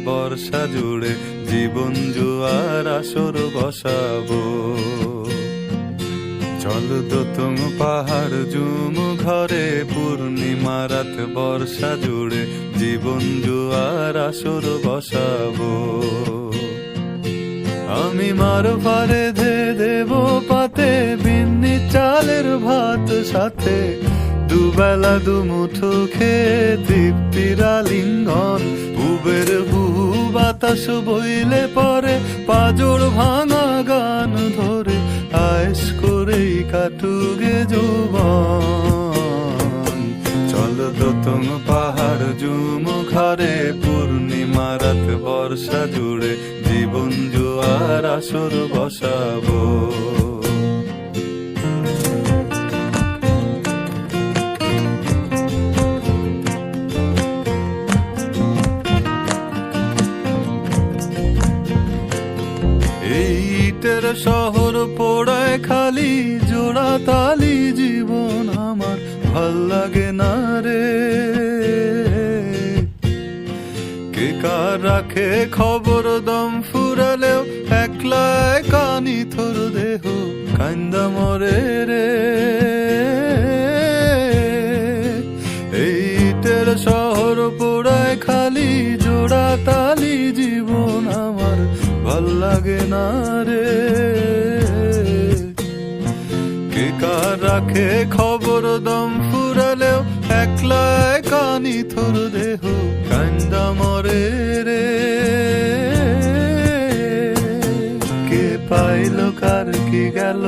বর্ষা জুড়ে জীবন জুয়ার আসর বসাবো। চল দোতং পাহাড় জুম ঘরে পূর্ণিমা রাত বর্ষা জুড়ে জীবন জুয়ার আসর বসাবো। আমি মার পারে ধে দেব পাতে বিন্নি চালের ভাত সাথে, দুবেলা দুমুঠো খেয়ে তৃপ্তির আলিঙ্গন। উবের বুহু বাতাস বইলে পরে পাজর ভাঙা গান ধরে আয়েশ করেই কাটুগে যৌবন। চল দোতং পাহাড় জুম ঘরে পূর্ণিমা রাত বর্ষা জুড়ে জীবন জুয়ার আসর বসাবো। ইটের শহর পোড়ায় খালি জোড়া তালি জীবন আমার ভাল লাগে না রে। কে কার রাখে খবর দম ফুরালেও একলা কানি থর দেহ কান্দা মরে রে। ইটের শহর পোড়ায় খালি জোড়া তালি জীবন আমার ভাল লাগে না রে। কে কার রাখে খবর দম ফুরালেও একলা কানি থর দেহ কান্দা মরে রে। কে পাইল কার কি গেল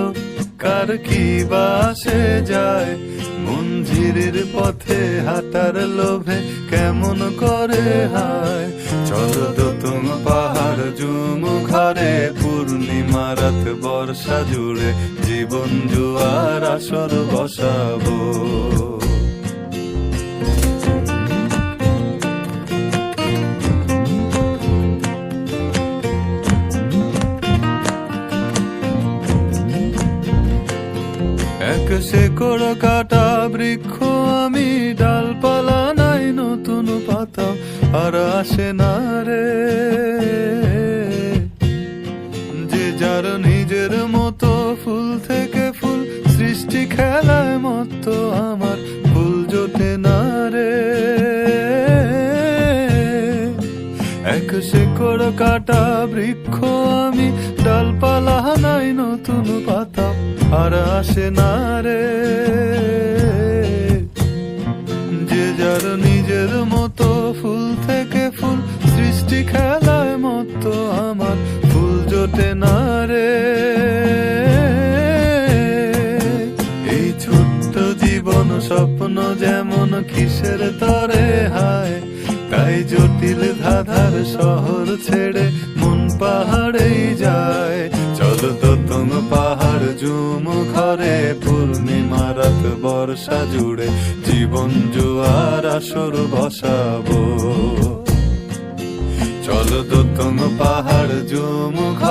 কার কি বাসে যায়, মঞ্জিরের পথে হাঁটার লোভে কেমন করে হায়। চল দোতং পাহাড় জুম ঘরে পূর্ণিমা রাত বর্ষা জুড়ে জীবন জুয়ার আসর বসাবো। এক শেকড় কাটা বৃক্ষ আমি, ডালপালা নাই নতুন পাতা আর আসে না রে। যে যার নিজের মতো ফুল থেকে ফুল সৃষ্টি খেলায় মতো আমার ফুল জোটে না রে। এক শেকড় কাটা বৃক্ষ আমি, ডালপালা নাই নতুন পাতা আর আসে না রে। যে যার নিজের মতো ফুল থেকে ফুল সৃষ্টি খেলায় মতো আমার ফুল জোটে না রে। এই ছোট্ট জীবন স্বপ্ন যেমন কিসের তরে হায়, তাই জটিল ধাঁধার শহর ছেড়ে মন পাহাড়েই যায়। চল দোতং পাহাড় জুম ঘরে পূর্ণিমা রাত বর্ষা জুড়ে জীবন জুয়ার আসর বসাবো। চল দোতং পাহাড় জুম ঘরে